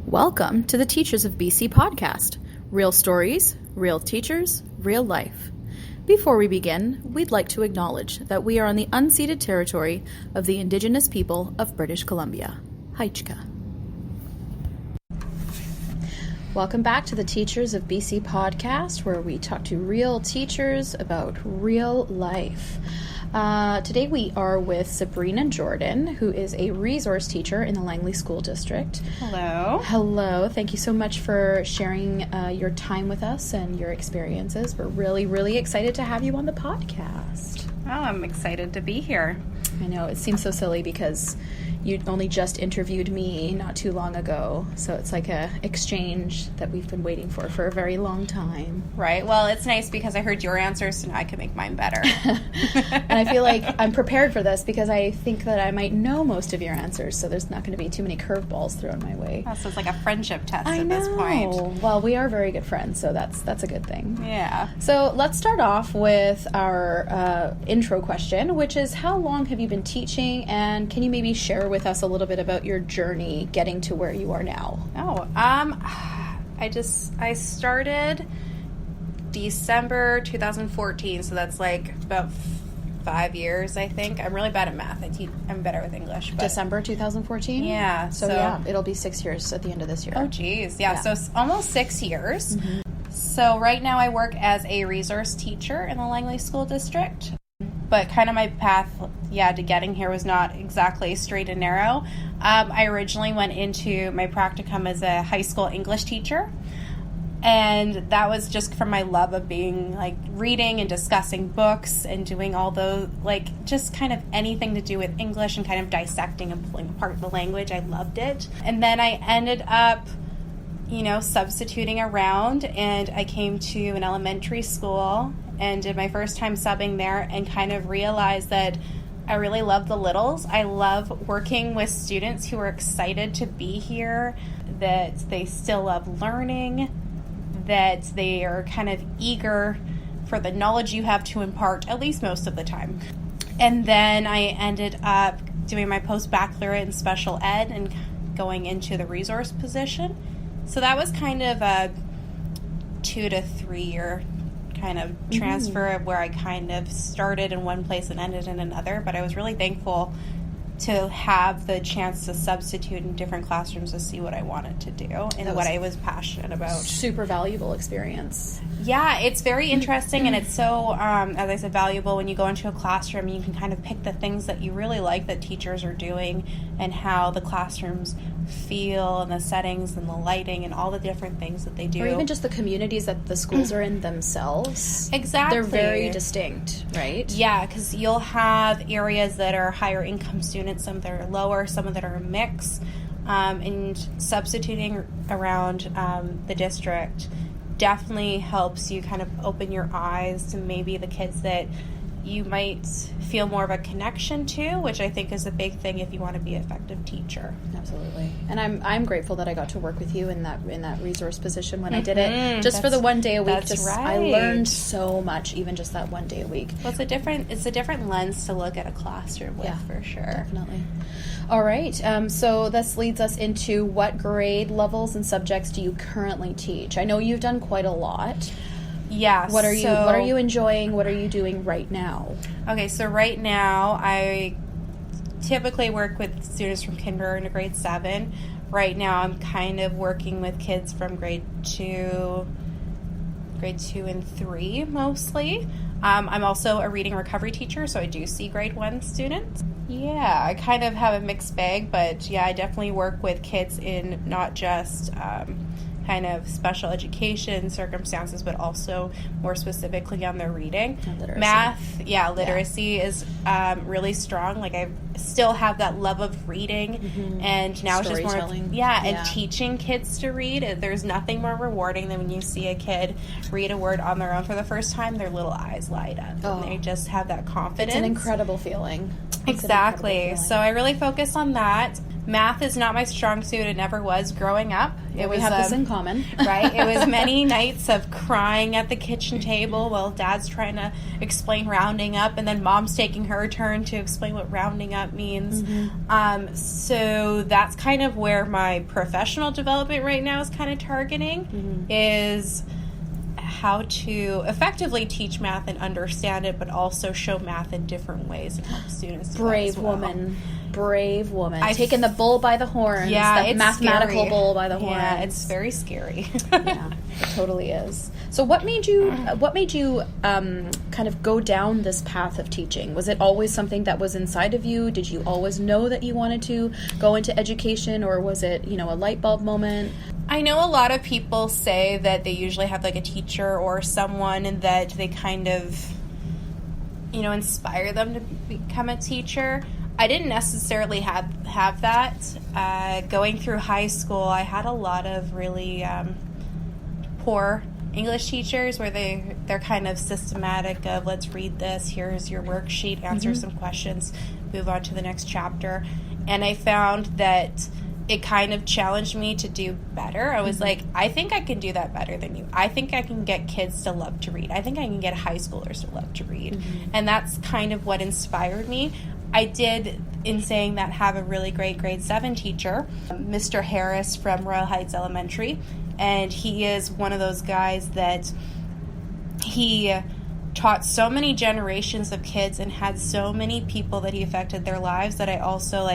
Welcome to the Teachers of BC podcast. Real stories, real teachers, real life. Before we begin, we'd like to acknowledge that we are on the unceded territory of the Indigenous people of British Columbia. Haichka. Welcome back to the Teachers of BC podcast, where we talk to real teachers about real life. Today we are with Sabrina Jordan, who is a resource teacher in the Langley School District. Hello. Hello. Thank you so much for sharing your time with us and your experiences. We're really, really excited to have you on the podcast. Oh, I'm excited to be here. I know, it seems so silly because you only just interviewed me not too long ago, so it's like a exchange that we've been waiting for a very long time. Right. Well, it's nice because I heard your answers, so now I can make mine better. And I feel like I'm prepared for this because I think that I might know most of your answers, so there's not going to be too many curveballs thrown my way. Oh, so it's like a friendship test I at know. this point. Well, we are very good friends, so that's a good thing. Yeah. So let's start off with our intro question, which is, how long have you been teaching, and can you maybe share with us a little bit about your journey getting to where you are now? I started December 2014, so that's like about 5 years, I think. I'm really bad at math. I'm better with English. But December 2014? Yeah. So yeah, it'll be 6 years at the end of this year. Oh, geez. Yeah. So almost 6 years. Mm-hmm. So right now I work as a resource teacher in the Langley School District. But kind of my path, to getting here was not exactly straight and narrow. I originally went into my practicum as a high school English teacher. And that was just from my love of being, reading and discussing books and doing all those, just kind of anything to do with English and kind of dissecting and pulling apart the language. I loved it. And then I ended up, substituting around, and I came to an elementary school and did my first time subbing there and kind of realized that I really love the littles. I love working with students who are excited to be here, that they still love learning, that they are kind of eager for the knowledge you have to impart, at least most of the time. And then I ended up doing my post-baccalaureate in special ed and going into the resource position. So that was kind of a 2 to 3 year kind of transfer of where I kind of started in one place and ended in another. But I was really thankful to have the chance to substitute in different classrooms to see what I wanted to do and what I was passionate about. Super valuable experience. Yeah, it's very interesting, and it's so, as I said, valuable when you go into a classroom. You can kind of pick the things that you really like that teachers are doing and how the classrooms feel and the settings and the lighting and all the different things that they do. Or even just the communities that the schools are in themselves. Exactly. They're very distinct, right? Yeah, because you'll have areas that are higher income students, some that are lower, some that are a mix. And substituting around the district definitely helps you kind of open your eyes to maybe the kids that you might feel more of a connection to, which I think is a big thing if you want to be an effective teacher. Absolutely. And I'm grateful that I got to work with you in that resource position when I did it. Just for the 1 day a week. That's right. I learned so much, even just that 1 day a week. Well, it's a different lens to look at a classroom with, for sure. Definitely. All right. So this leads us into, what grade levels and subjects do you currently teach? I know you've done quite a lot. Yeah. What are you enjoying? What are you doing right now? Okay, so right now I typically work with students from kindergarten to grade 7. Right now I'm kind of working with kids from grade 2 and 3 mostly. I'm also a reading recovery teacher, so I do see grade 1 students. Yeah, I kind of have a mixed bag, but I definitely work with kids in not just kind of special education circumstances, but also more specifically on their reading. Literacy. Math, literacy is really strong. I still have that love of reading, and now it's just more of, and teaching kids to read. There's nothing more rewarding than when you see a kid read a word on their own for the first time, their little eyes light up, and they just have that confidence. It's an incredible feeling. Exactly. So I really focus on that. Math is not my strong suit. It never was growing up. We have this in common. Right? It was many nights of crying at the kitchen table while Dad's trying to explain rounding up, and then Mom's taking her turn to explain what rounding up means. So that's kind of where my professional development right now is kind of targeting, is how to effectively teach math and understand it, but also show math in different ways and help students. Brave woman. Taking the bull by the horns. Yeah, the mathematical scary. Bull by the horns. Yeah, it's very scary. Yeah, it totally is. So what made you kind of go down this path of teaching? Was it always something that was inside of you? Did you always know that you wanted to go into education, or was it, a light bulb moment? I know a lot of people say that they usually have like a teacher or someone that they kind of, inspire them to become a teacher. I didn't necessarily have that. Going through high school, I had a lot of really poor English teachers where they're kind of systematic of, let's read this, here's your worksheet, answer some questions, move on to the next chapter. And I found that it kind of challenged me to do better. I was like, I think I can do that better than you. I think I can get kids to love to read. I think I can get high schoolers to love to read. And that's kind of what inspired me. I did, in saying that, have a really great grade 7 teacher, Mr. Harris from Royal Heights Elementary. And he is one of those guys that he taught so many generations of kids and had so many people that he affected their lives that I also,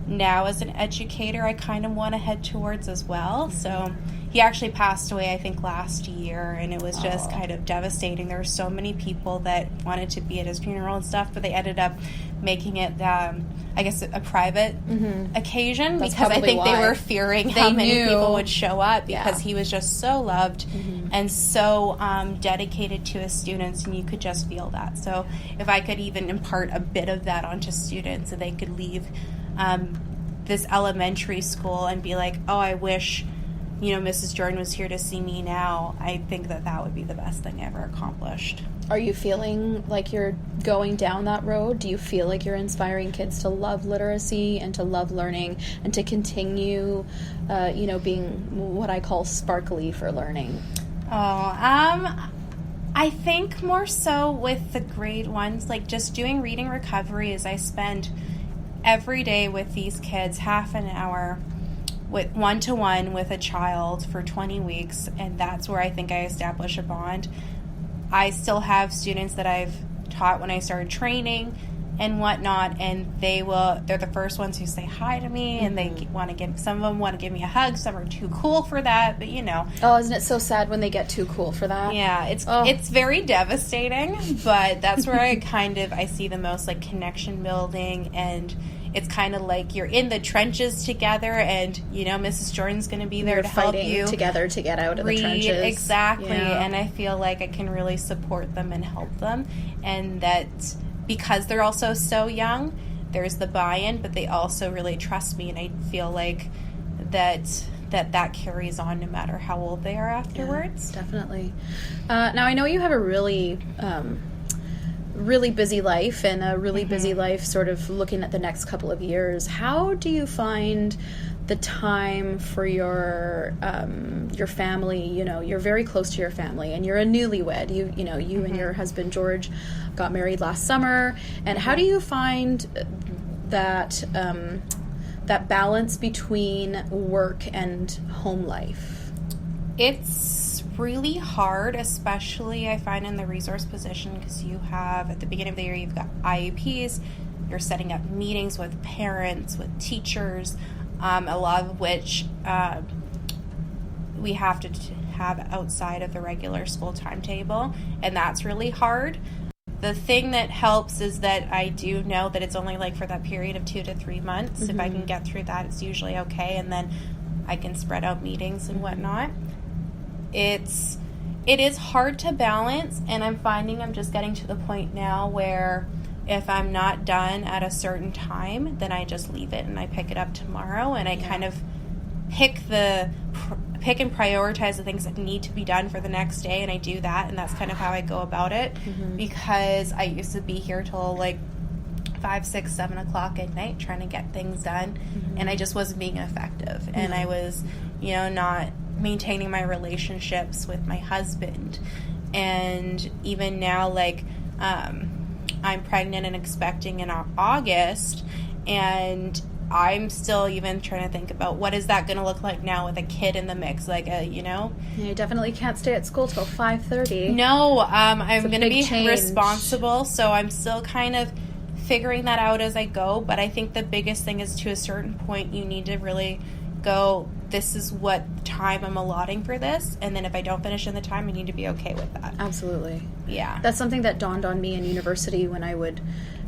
now as an educator, I kind of want to head towards as well. So he actually passed away, I think, last year, and it was just kind of devastating. There were so many people that wanted to be at his funeral and stuff, but they ended up making it, I guess, a private occasion. That's because I think why. they were fearing how many people would show up, because he was just so loved and so dedicated to his students, and you could just feel that. So if I could even impart a bit of that onto students so they could leave this elementary school and be like, oh, I wish, Mrs. Jordan was here to see me now, I think that would be the best thing ever accomplished. Are you feeling like you're going down that road? Do you feel like you're inspiring kids to love literacy and to love learning and to continue, being what I call sparkly for learning? I think more so with the grade 1s, just doing reading recovery, is I spend every day with these kids, half an hour, with one-to-one with a child for 20 weeks, and that's where I think I establish a bond. I still have students that I've taught when I started training and whatnot, and they're the first ones who say hi to me, and they want to some of them want to give me a hug, some are too cool for that, but Oh, isn't it so sad when they get too cool for that? Yeah, it's very devastating, but that's where I see the most connection building, and it's kind of like you're in the trenches together, and Mrs. Jordan's going to be there to help you together to get out of read, the trenches. Exactly, and I feel like I can really support them and help them, and that because they're also so young, there's the buy-in, but they also really trust me, and I feel like that carries on no matter how old they are afterwards. Yeah, definitely. Now I know you have a really busy life, and a really busy life sort of looking at the next couple of years. How do you find the time for your family? You're very close to your family, and you're a newlywed. You and your husband George got married last summer. And how do you find that that balance between work and home life? It's really hard, especially I find in the resource position, because you have, at the beginning of the year, you've got IEPs, you're setting up meetings with parents, with teachers, a lot of which we have to have outside of the regular school timetable, and that's really hard. The thing that helps is that I do know that it's only for that period of 2 to 3 months. If I can get through that, it's usually okay, and then I can spread out meetings and whatnot. It is hard to balance, and I'm finding I'm just getting to the point now where if I'm not done at a certain time, then I just leave it and I pick it up tomorrow, and I kind of pick and prioritize the things that need to be done for the next day, and I do that, and that's kind of how I go about it, because I used to be here till 5 5, 6, 7 o'clock at night trying to get things done, and I just wasn't being effective, and I was, not maintaining my relationships with my husband. And even now, like, I'm pregnant and expecting in August, and I'm still even trying to think about what is that going to look like now with a kid in the mix, like, You definitely can't stay at school till 5:30. No, I'm going to be change. Responsible, so I'm still kind of figuring that out as I go, but I think the biggest thing is, to a certain point, you need to really go, this is what time I'm allotting for this, and then if I don't finish in the time, I need to be okay with that. Absolutely. Yeah. That's something that dawned on me in university when I would,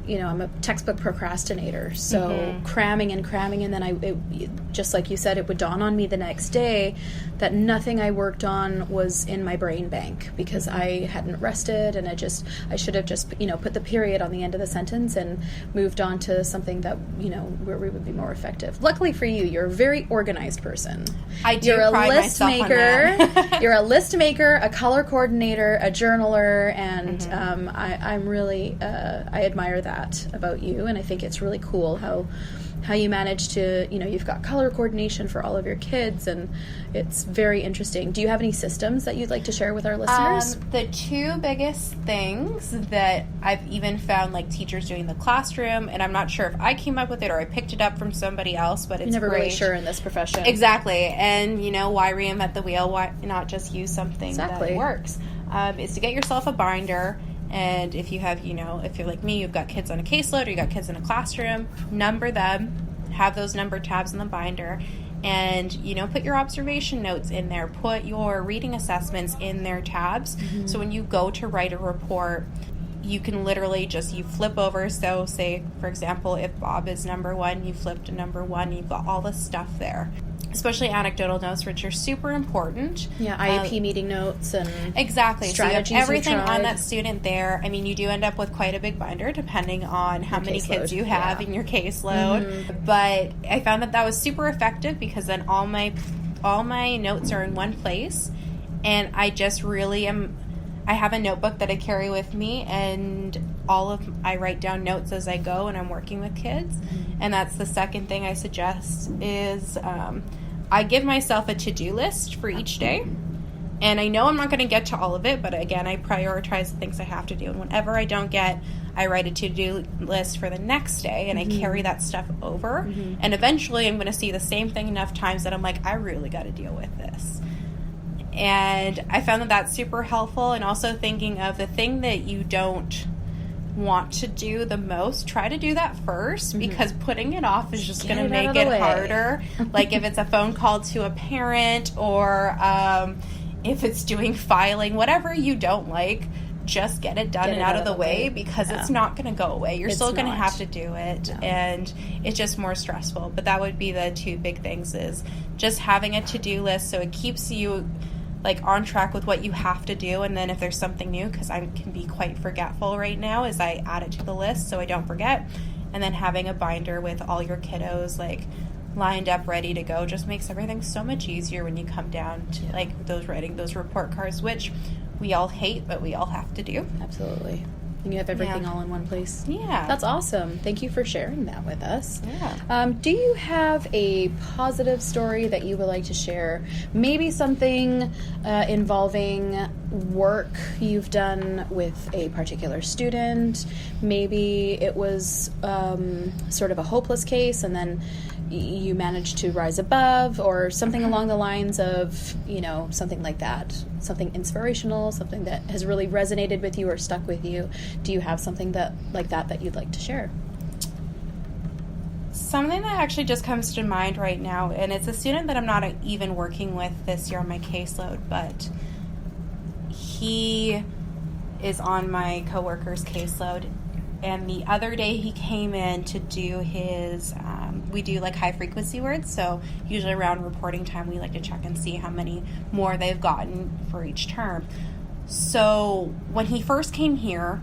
I'm a textbook procrastinator, so cramming, and then just like you said, it would dawn on me the next day that nothing I worked on was in my brain bank because I hadn't rested, and I should have just, put the period on the end of the sentence and moved on to something that, where we would be more effective. Luckily for you, you're a very organized person. I do pride myself on that. You're a list maker, a color coordinator, a journaler, and I'm really, I admire that about you, and I think it's really cool how you manage to, you've got color coordination for all of your kids, and it's very interesting. Do you have any systems that you'd like to share with our listeners? The two biggest things that I've even found, like, teachers doing in the classroom, and I'm not sure if I came up with it or I picked it up from somebody else, but it's You're never great. really sure in this profession. Exactly. And, why reinvent the wheel? Why not just use something that works? Is to get yourself a binder. And if you have, if you're like me, you've got kids on a caseload or you got kids in a classroom, number them, have those numbered tabs in the binder, and, put your observation notes in there, put your reading assessments in their tabs. So when you go to write a report, you can literally you flip over. So say, for example, if Bob is number 1, you flip to number 1, you've got all the stuff there. Especially anecdotal notes, which are super important. Yeah, IEP meeting notes and exactly. Strategies so you have everything on that student there. I mean, you do end up with quite a big binder depending on how many kids you have in your caseload. But I found that was super effective because then all my notes are in one place, and I just really am. I have a notebook that I carry with me, and I write down notes as I go, and I'm working with kids. And that's the second thing I suggest is I give myself a to-do list for each day. And I know I'm not going to get to all of it, but again, I prioritize the things I have to do. And whenever I don't get, I write a to-do list for the next day, and I carry that stuff over. And eventually I'm going to see the same thing enough times that I'm like, I really got to deal with this. And I found that that's super helpful. And also thinking of the thing that you don't want to do the most, try to do that first, because putting it off is just going to make it harder. Like if it's a phone call to a parent, or if it's doing filing, whatever you don't like, just get it done and out of the way, because it's not going to go away. You're still going to have to do it, and it's just more stressful. But that would be the two big things, is just having a to-do list so it keeps you like on track with what you have to do. And then if there's something new, because I can be quite forgetful right now, is I add it to the list so I don't forget. And then having a binder with all your kiddos like lined up ready to go just makes everything so much easier when you come down to like writing those report cards, which we all hate, but we all have to do. Absolutely. And you have everything all in one place. Yeah. That's awesome. Thank you for sharing that with us. Yeah. Do you have a positive story that you would like to share? Maybe something involving work you've done with a particular student. Maybe it was sort of a hopeless case, and then you managed to rise above, or something along the lines of, something like that, something inspirational, something that has really resonated with you or stuck with you. Do you have something like that you'd like to share? Something that actually just comes to mind right now, and it's a student that I'm not even working with this year on my caseload, but he is on my coworker's caseload. And the other day he came in to do his, we do like high frequency words. So usually around reporting time, we like to check and see how many more they've gotten for each term. So when he first came here,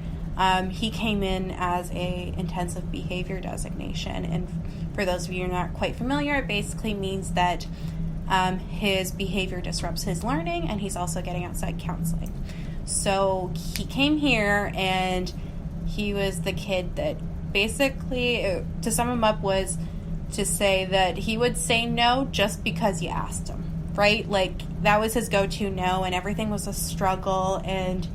he came in as a intensive behavior designation. And for those of you who are not quite familiar, it basically means that his behavior disrupts his learning, and he's also getting outside counseling. So he came here, and he was the kid that basically, to sum him up, was to say that he would say no just because you asked him, right? Like, that was his go-to no, and everything was a struggle, and